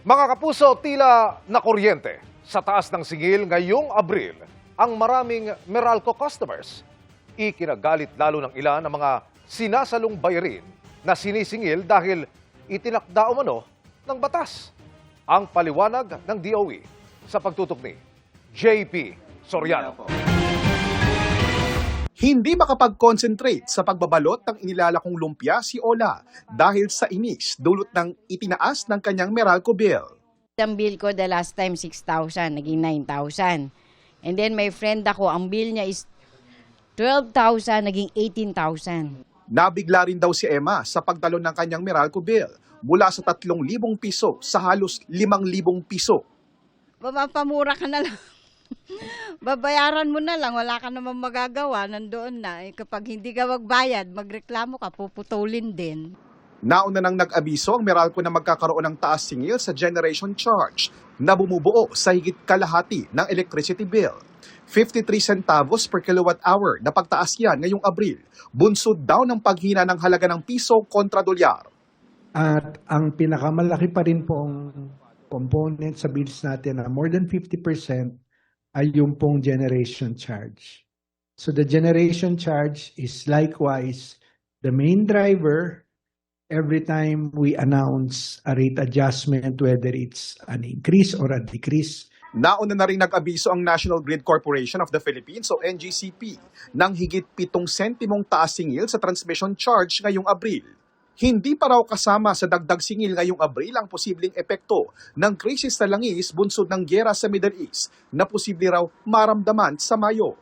Mga kapuso, tila na kuryente sa taas ng singil ngayong Abril ang maraming Meralco customers. Ikinagalit lalo ng ilan ang mga sinasalong bayarin na sinisingil dahil itinakda umano ng batas. Ang paliwanag ng DOE sa pagtutok ni JP Soriano. Hindi makapag-concentrate sa pagbabalot ng inilalakong lumpia si Ola dahil sa inis dulot ng itinaas ng kanyang Meralco bill. Ang bill ko the last time 6,000, naging 9,000. And then my friend ako, ang bill niya is 12,000, naging 18,000. Nabigla rin daw si Emma sa pagdalon ng kanyang Meralco bill mula sa 3,000 piso sa halos 5,000 piso. Mapamura ka na lang. Babayaran mo na lang, wala ka namang magagawa, nandoon na. Kapag hindi ka magbayad, magreklamo ka, puputulin din. Nauna nang nag-abiso ang Meralco na magkakaroon ng taas singil sa generation charge na bumubuo sa higit kalahati ng electricity bill. 53 centavos per kilowatt hour na pagtaas yan ngayong Abril, bunsod daw ng paghina ng halaga ng piso kontra dolyar. At ang pinakamalaki pa rin pong component sa bills natin na more than 50% ay yung pong generation charge. So the generation charge is likewise the main driver every time we announce a rate adjustment, whether it's an increase or a decrease. Nauna na rin nag-abiso ang National Grid Corporation of the Philippines o NGCP ng higit 7 sentimong taas singil sa transmission charge ngayong Abril. Hindi pa raw kasama sa dagdag singil ngayong Abril ang posibleng epekto ng krisis sa langis bunsod ng gyera sa Middle East na posible raw maramdaman sa Mayo.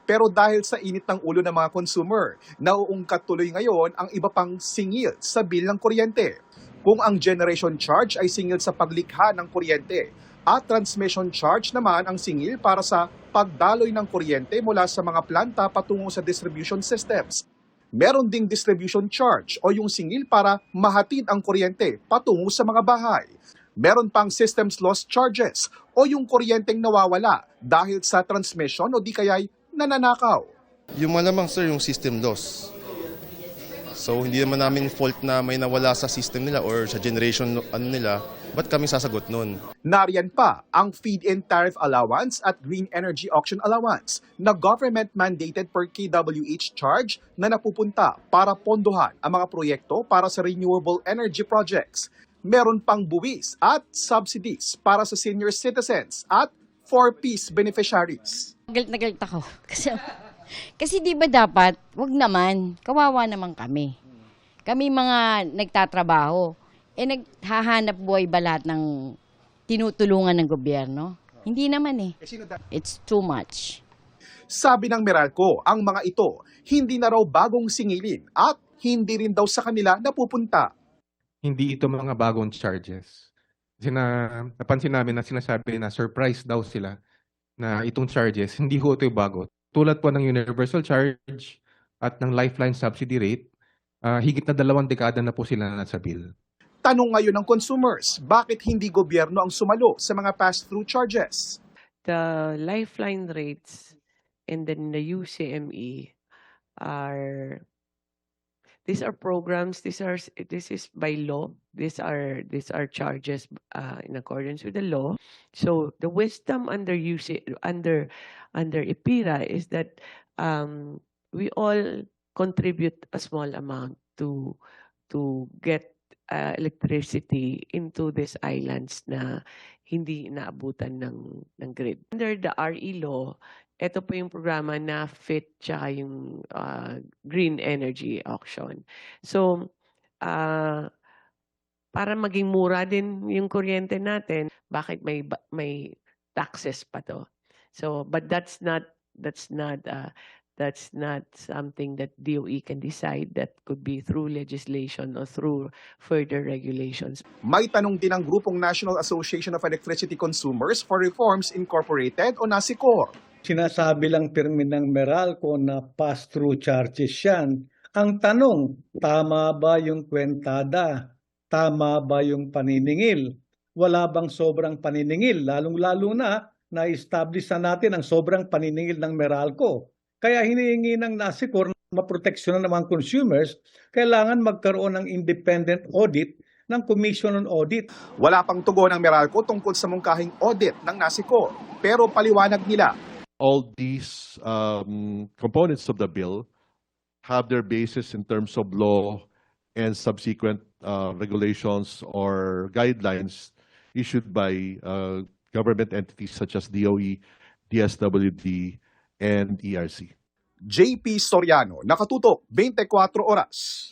Pero dahil sa init ng ulo ng mga consumer, nauungkat tuloy ngayon ang iba pang singil sa bill ng kuryente. Kung ang generation charge ay singil sa paglikha ng kuryente at transmission charge naman ang singil para sa pagdaloy ng kuryente mula sa mga planta patungo sa distribution systems. Meron ding distribution charge o yung singil para mahatid ang kuryente patungo sa mga bahay. Meron pang systems loss charges o yung kuryenteng nawawala dahil sa transmission o di kaya'y nananakaw. Yung malamang sir, yung system loss. So hindi naman namin fault na may nawala sa system nila or sa generation nila, ba't kami sasagot nun? Nariyan pa ang feed-in tariff allowance at green energy auction allowance na government-mandated per kWh charge na napupunta para pondohan ang mga proyekto para sa renewable energy projects. Meron pang buwis at subsidies para sa senior citizens at 4Ps beneficiaries. Galit na galit ako. Kasi di ba dapat, wag naman, kawawa naman kami. Kami mga nagtatrabaho, naghahanap buhay ba lahat ng tinutulungan ng gobyerno? Hindi naman eh. It's too much. Sabi ng Meralco, ang mga ito hindi na raw bagong singilin at hindi rin daw sa kanila napupunta. Hindi ito mga bagong charges. Kasi napansin namin na sinasabi na surprise daw sila na itong charges, hindi ho ito bago. Tulad po ng universal charge at ng lifeline subsidy rate, higit na 2 dekada na po sila nasa bill. Tanong ngayon ng consumers, bakit hindi gobyerno ang sumalo sa mga pass-through charges? The lifeline rates and then the UCME are these are programs, this is by law. These are charges in accordance with the law. So the wisdom under IPIRA is that we all contribute a small amount to get electricity into these islands na hindi naabutan ng grid. Under the RE law, ito po yung programa na FIT tsaka yung green energy auction. So, para maging mura din yung kuryente natin, bakit may taxes pa to? So, but that's not something that DOE can decide. That could be through legislation or through further regulations. May tanong din ang grupong National Association of Electricity Consumers for Reforms Incorporated o NASICOR. Sinasabi lang pirmi ng Meralco na pass-through charges yan. Ang tanong, tama ba yung kwentada? Tama ba yung paniningil? Wala bang sobrang paniningil? Lalong-lalo na-establish na natin ang sobrang paniningil ng Meralco. Kaya hinihingi ng NASICOR na maproteksyonan ng mga consumers, kailangan magkaroon ng independent audit ng Commission on Audit. Wala pang tugon ng Meralco tungkol sa mungkahing audit ng NASICO. Pero paliwanag nila, all these components of the bill have their basis in terms of law and subsequent regulations or guidelines issued by government entities such as DOE, DSWD, and ERC. JP Soriano, Nakatutok, 24 Oras.